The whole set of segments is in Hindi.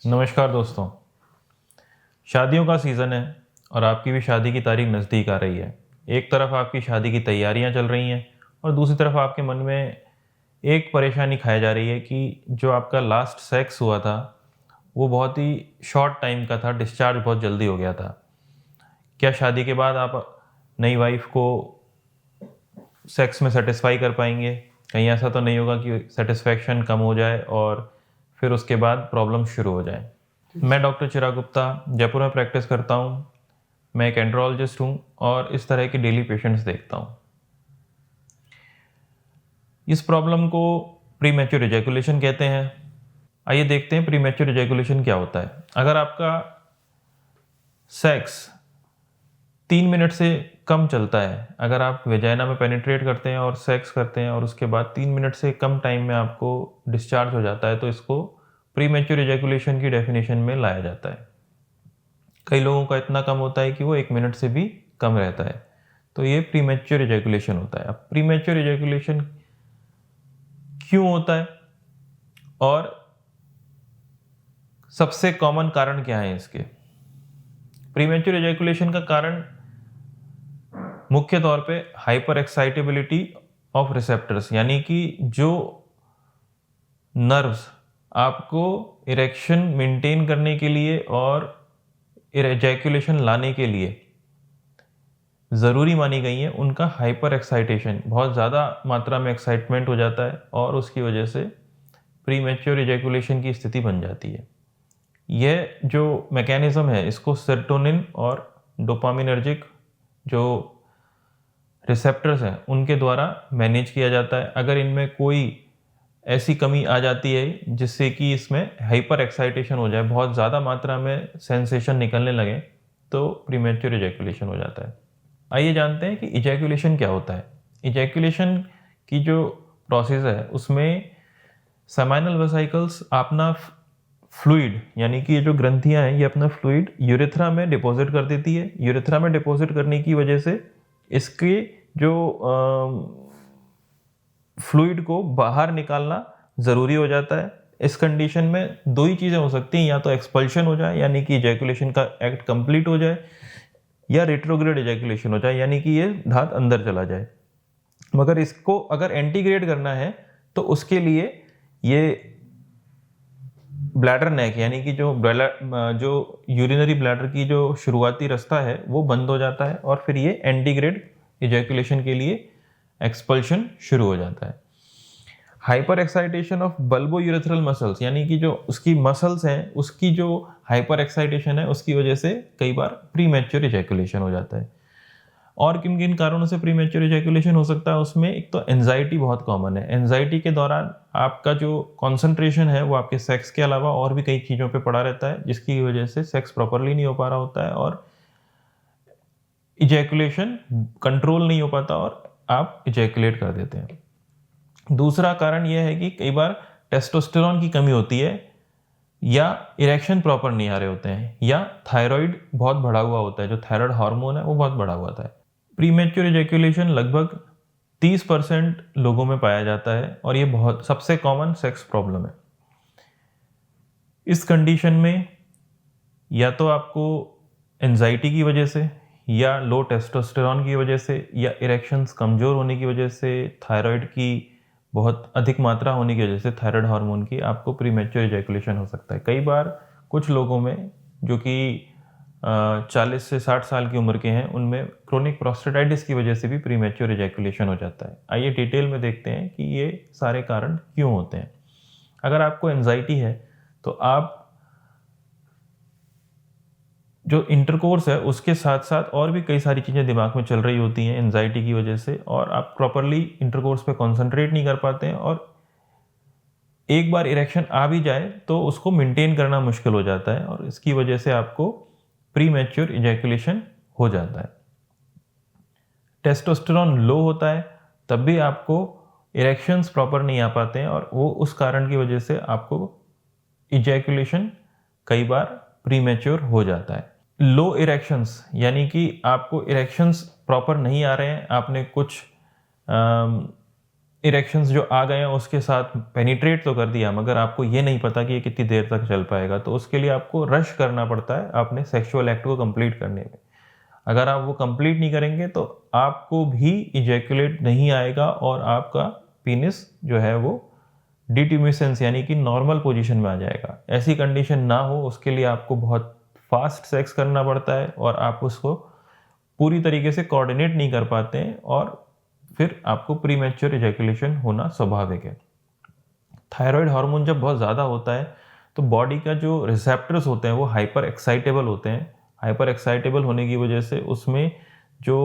नमस्कार दोस्तों। शादियों का सीज़न है और आपकी भी शादी की तारीख नज़दीक आ रही है। एक तरफ आपकी शादी की तैयारियां चल रही हैं और दूसरी तरफ आपके मन में एक परेशानी खाई जा रही है कि जो आपका लास्ट सेक्स हुआ था वो बहुत ही शॉर्ट टाइम का था, डिस्चार्ज बहुत जल्दी हो गया था। क्या शादी के बाद आप नई वाइफ को सेक्स में सेटिस्फाई कर पाएंगे? कहीं ऐसा तो नहीं होगा कि सेटिस्फैक्शन कम हो जाए और फिर उसके बाद प्रॉब्लम शुरू हो जाए? मैं डॉक्टर चिराग गुप्ता जयपुर में प्रैक्टिस करता हूँ। मैं एक एंड्रोलॉजिस्ट हूँ और इस तरह के डेली पेशेंट्स देखता हूँ। इस प्रॉब्लम को प्रीमैच्योर इजैकुलेशन कहते हैं। आइए देखते हैं प्रीमैच्योर इजैकुलेशन क्या होता है। अगर आपका सेक्स 3 मिनट से कम चलता है, अगर आप वेजाइना में पेनिट्रेट करते हैं और सेक्स करते हैं और उसके बाद 3 मिनट से कम टाइम में आपको डिस्चार्ज हो जाता है, तो इसको प्रीमैच्योर इजैकुलेशन की डेफिनेशन में लाया जाता है। कई लोगों का इतना कम होता है कि वो 1 मिनट से भी कम रहता है, तो ये प्रीमैच्योर इजैकुलेशन होता है। अब प्रीमैच्योर इजैकुलेशन क्यों होता है और सबसे कॉमन कारण क्या है इसके? प्रीमैच्योर इजैकुलेशन का कारण मुख्य तौर पे हाइपर एक्साइटेबिलिटी ऑफ रिसेप्टर्स, यानी कि जो नर्व्स आपको इरेक्शन मेंटेन करने के लिए और इजैकुलेशन लाने के लिए ज़रूरी मानी गई हैं, उनका हाइपर एक्साइटेशन, बहुत ज़्यादा मात्रा में एक्साइटमेंट हो जाता है और उसकी वजह से प्रीमैच्योर इजैकुलेशन की स्थिति बन जाती है। यह जो मैकेनिज़्म है इसको सेरोटोनिन और डोपामिनर्जिक जो रिसेप्टर्स हैं उनके द्वारा मैनेज किया जाता है। अगर इनमें कोई ऐसी कमी आ जाती है जिससे कि इसमें हाइपर एक्साइटेशन हो जाए, बहुत ज़्यादा मात्रा में सेंसेशन निकलने लगे, तो प्रीमैच्योर इजैकुलेशन हो जाता है। आइए जानते हैं कि इजैकुलेशन क्या होता है। इजैकुलेशन की जो प्रोसेस है उसमें सेमाइनल वेसिकल्स अपना फ्लूइड, यानी कि ये जो ग्रंथियां हैं ये अपना फ्लूइड यूरेथ्रा में डिपॉजिट कर देती है। यूरेथ्रा में डिपॉजिट करने की वजह से इसके जो फ्लूइड को बाहर निकालना ज़रूरी हो जाता है। इस कंडीशन में दो ही चीज़ें हो सकती हैं, या तो एक्सपल्शन हो जाए यानी कि इजैकुलेशन का एक्ट कंप्लीट हो जाए, या रेट्रोग्रेड इजैकुलेशन हो जाए यानी कि ये धात अंदर चला जाए। मगर इसको अगर एंटीग्रेड करना है तो उसके लिए ये ब्लैडर नेक, यानी कि जो यूरिनरी ब्लैडर की जो शुरुआती रास्ता है वो बंद हो जाता है और फिर ये एंटीग्रेड इजैकुलेशन के लिए एक्सपल्शन शुरू हो जाता है। Hyper excitation of bulbo urethral muscles, यानी कि जो उसकी मसल्स हैं उसकी जो हाइपर एक्साइटेशन है उसकी वजह से कई बार प्रीमैच्योर इजैकुलेशन हो जाता है। और किन किन कारणों से प्रीमैच्योर इजैकुलेशन हो सकता है उसमें एक तो एंजाइटी बहुत कॉमन है। एंजाइटी के दौरान आपका जो कंसंट्रेशन है वो आपके सेक्स के अलावा और भी कई चीज़ों पे पड़ा रहता है, जिसकी वजह से सेक्स प्रॉपरली नहीं हो पा रहा होता है और इजैकुलेशन कंट्रोल नहीं हो पाता और आप इजैकुलेट कर देते हैं। दूसरा कारण यह है कि कई बार टेस्टोस्टेरोन की कमी होती है, या इरेक्शन प्रॉपर नहीं आ रहे होते हैं, या थायराइड बहुत बढ़ा हुआ होता है, जो थायराइड हार्मोन है वो बहुत बढ़ा हुआ होता है। प्रीमैच्योर इजैकुलेशन लगभग 30% लोगों में पाया जाता है और ये बहुत सबसे कॉमन सेक्स प्रॉब्लम है। इस कंडीशन में या तो आपको एंजाइटी की वजह से, या लो टेस्टोस्टेरॉन की वजह से, या इरेक्शंस कमज़ोर होने की वजह से, थायराइड की बहुत अधिक मात्रा होने की वजह से, थायराइड हार्मोन की, आपको प्रीमैच्योर इजैकुलेशन हो सकता है। कई बार कुछ लोगों में जो कि 40 से 60 साल की उम्र के हैं उनमें क्रोनिक प्रोस्टेटाइटिस की वजह से भी प्रीमैच्योर इजैकुलेशन हो जाता है। आइए डिटेल में देखते हैं कि ये सारे कारण क्यों होते हैं। अगर आपको एंजाइटी है तो आप जो इंटरकोर्स है उसके साथ साथ और भी कई सारी चीज़ें दिमाग में चल रही होती हैं एंजाइटी की वजह से, और आप प्रॉपरली इंटरकोर्स पे कंसंट्रेट नहीं कर पाते हैं, और एक बार इरेक्शन आ भी जाए तो उसको मेंटेन करना मुश्किल हो जाता है और इसकी वजह से आपको प्रीमैच्योर इजैकुलेशन हो जाता है। टेस्टोस्टेरॉन लो होता है तब भी आपको इरेक्शंस प्रॉपर नहीं आ पाते हैं और वो उस कारण की वजह से आपको इजैकुलेशन कई बार प्रीमैच्योर हो जाता है। लो इरेक्शंस यानी कि आपको इरेक्शंस प्रॉपर नहीं आ रहे हैं, आपने कुछ इरेक्शंस जो आ गए हैं उसके साथ पेनिट्रेट तो कर दिया, मगर आपको ये नहीं पता कि ये कितनी देर तक चल पाएगा, तो उसके लिए आपको रश करना पड़ता है अपने सेक्सुअल एक्ट को कंप्लीट करने में। अगर आप वो कंप्लीट नहीं करेंगे तो आपको भी इजैकुलेट नहीं आएगा और आपका पीनिस जो है वो डिट्यूमेसेंस यानी कि नॉर्मल पोजीशन में आ जाएगा। ऐसी कंडीशन ना हो उसके लिए आपको बहुत फास्ट सेक्स करना पड़ता है और आप उसको पूरी तरीके से कोऑर्डिनेट नहीं कर पाते हैं और फिर आपको प्रीमैच्योर इजैकुलेशन होना स्वाभाविक है। थायराइड हार्मोन जब बहुत ज़्यादा होता है तो बॉडी का जो रिसेप्टर्स होते हैं वो हाइपर एक्साइटेबल होते हैं। हाइपर एक्साइटेबल होने की वजह से उसमें जो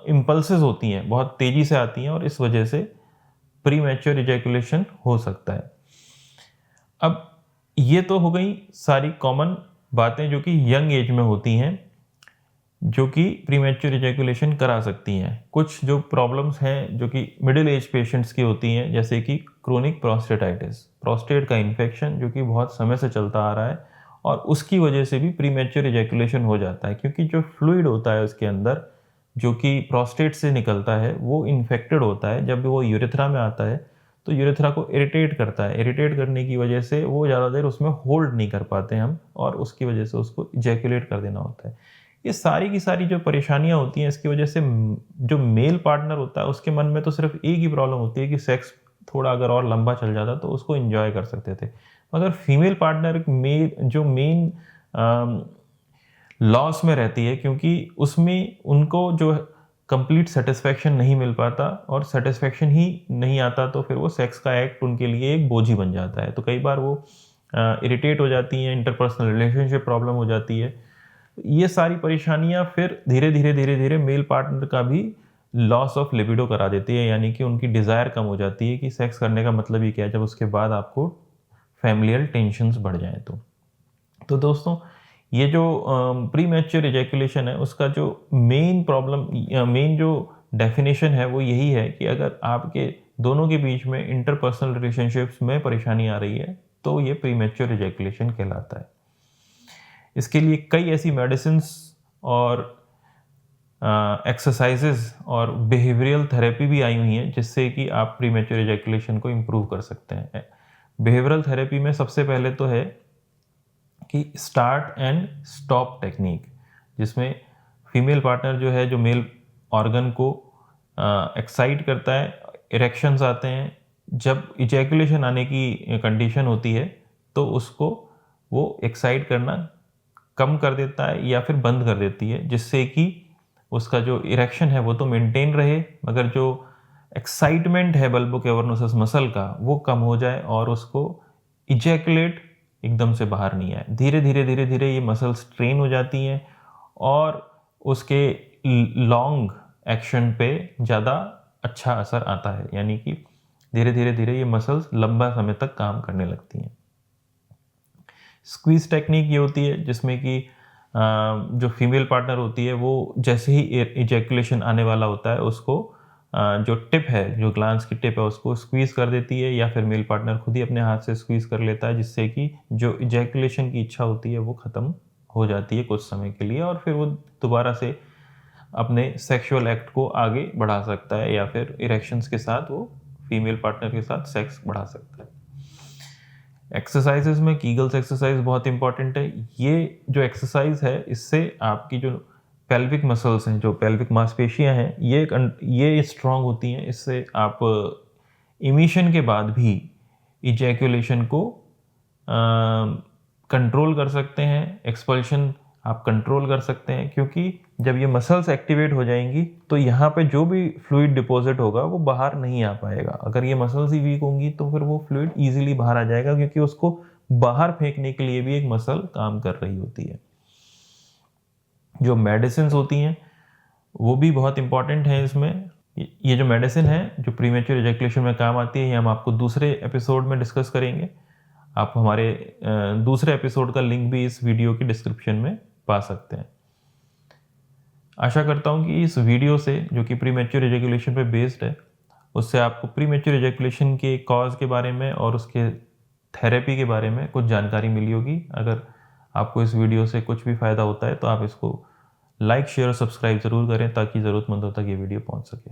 इम्पल्सेस होती हैं बहुत तेज़ी से आती हैं और इस वजह से प्रीमैच्योर इजैकुलेशन हो सकता है। अब ये तो हो गई सारी कॉमन बातें जो कि यंग एज में होती हैं, जो कि प्रीमैच्योर इजैकुलेशन करा सकती हैं। कुछ जो प्रॉब्लम्स हैं जो कि मिडिल एज पेशेंट्स की होती हैं, जैसे कि क्रोनिक प्रोस्टेटाइटिस, प्रोस्टेट का इन्फेक्शन जो कि बहुत समय से चलता आ रहा है और उसकी वजह से भी प्रीमैच्योर इजैकुलेशन हो जाता है, क्योंकि जो फ्लूइड होता है उसके अंदर जो कि प्रोस्टेट से निकलता है वो इन्फेक्टेड होता है। जब वो यूरेथ्रा में आता है तो यूरेथ्रा को इरिटेट करता है। इरिटेट करने की वजह से वो ज़्यादा देर उसमें होल्ड नहीं कर पाते हम और उसकी वजह से उसको इजैकुलेट कर देना होता है। ये सारी की सारी जो परेशानियां होती हैं इसकी वजह से जो मेल पार्टनर होता है उसके मन में तो सिर्फ एक ही प्रॉब्लम होती है कि सेक्स थोड़ा अगर और लंबा चल जाता तो उसको एंजॉय कर सकते थे, मगर फीमेल पार्टनर मेन लॉस में रहती है, क्योंकि उसमें उनको जो कंप्लीट सेटिस्फैक्शन नहीं मिल पाता और सेटिस्फैक्शन ही नहीं आता तो फिर वो सेक्स का एक्ट उनके लिए एक बोझ ही बन जाता है। तो कई बार वो इरिटेट हो जाती हैं, इंटरपर्सनल रिलेशनशिप प्रॉब्लम हो जाती है। ये सारी परेशानियां फिर धीरे धीरे मेल पार्टनर का भी लॉस ऑफ लिबिडो करा देती है, यानी कि उनकी डिज़ायर कम हो जाती है कि सेक्स करने का मतलब ही क्या है जब उसके बाद आपको फैमिलियल टेंशन्स बढ़ जाएं। तो दोस्तों, ये जो प्रीमैच्योर इजैकुलेशन है उसका जो मेन जो डेफिनेशन है वो यही है कि अगर आपके दोनों के बीच में इंटरपर्सनल रिलेशनशिप्स में परेशानी आ रही है तो ये प्रीमैच्योर इजैकुलेशन कहलाता है। इसके लिए कई ऐसी मेडिसिन्स और एक्सरसाइजेज और बिहेवियरल थेरेपी भी आई हुई हैं जिससे कि आप प्रीमैच्योर इजैकुलेशन को इम्प्रूव कर सकते हैं। बिहेवियरल थेरेपी में सबसे पहले तो है कि स्टार्ट एंड स्टॉप टेक्निक, जिसमें फीमेल पार्टनर जो है जो मेल ऑर्गन को एक्साइट करता है, इरेक्शंस आते हैं, जब इजैकुलेशन आने की कंडीशन होती है तो उसको वो एक्साइट करना कम कर देता है या फिर बंद कर देती है, जिससे कि उसका जो इरेक्शन है वो तो मेंटेन रहे मगर जो एक्साइटमेंट है बल्बो कैवर्नोसस मसल का वो कम हो जाए और उसको इजैकुलेट एकदम से बाहर नहीं आए। धीरे धीरे ये मसल्स ट्रेन हो जाती हैं और उसके लॉन्ग एक्शन पे ज़्यादा अच्छा असर आता है, यानी कि धीरे ये मसल्स लंबा समय तक काम करने लगती हैं। स्क्वीज टेक्निक ये होती है जिसमें कि जो फीमेल पार्टनर होती है वो जैसे ही इजैकुलेशन आने वाला होता है उसको जो टिप है, जो ग्लांस की टिप है उसको स्क्वीज़ कर देती है या फिर मेल पार्टनर खुद ही अपने हाथ से स्क्वीज़ कर लेता है, जिससे कि जो इजैकुलेशन की इच्छा होती है वो ख़त्म हो जाती है कुछ समय के लिए और फिर वो दोबारा से अपने सेक्सुअल एक्ट को आगे बढ़ा सकता है या फिर इरेक्शंस के साथ वो फीमेल पार्टनर के साथ सेक्स बढ़ा सकता है। एक्सरसाइजेज में कीगल्स एक्सरसाइज बहुत इंपॉर्टेंट है। ये जो एक्सरसाइज है इससे आपकी जो पेल्विक मसल्स हैं, जो पेल्विक मांसपेशियां हैं, ये स्ट्रांग होती हैं। इससे आप इमिशन के बाद भी इजैकुलेशन को कंट्रोल कर सकते हैं, एक्सपल्शन आप कंट्रोल कर सकते हैं, क्योंकि जब ये मसल्स एक्टिवेट हो जाएंगी तो यहाँ पे जो भी फ्लूइड डिपॉजिट होगा वो बाहर नहीं आ पाएगा। अगर ये मसल्स ही वीक होंगी तो फिर वो फ्लूइड ईजिली बाहर आ जाएगा, क्योंकि उसको बाहर फेंकने के लिए भी एक मसल काम कर रही होती है। जो मेडिसिन होती हैं वो भी बहुत इंपॉर्टेंट है इसमें। ये जो मेडिसिन है जो प्रीमेच्योर इजैकुलेशन में काम आती है, ये हम आपको दूसरे एपिसोड में डिस्कस करेंगे। आप हमारे दूसरे एपिसोड का लिंक भी इस वीडियो की डिस्क्रिप्शन में पा सकते हैं। आशा करता हूँ कि इस वीडियो से, जो कि प्रीमेच्योर इजैकुलेशन पे बेस्ड है, उससे आपको प्रीमेच्योर इजैकुलेशन के कॉज के बारे में और उसके थेरेपी के बारे में कुछ जानकारी मिली होगी। अगर आपको इस वीडियो से कुछ भी फ़ायदा होता है तो आप इसको लाइक, शेयर और सब्सक्राइब ज़रूर करें ताकि ज़रूरतमंदों तक ये वीडियो पहुँच सके।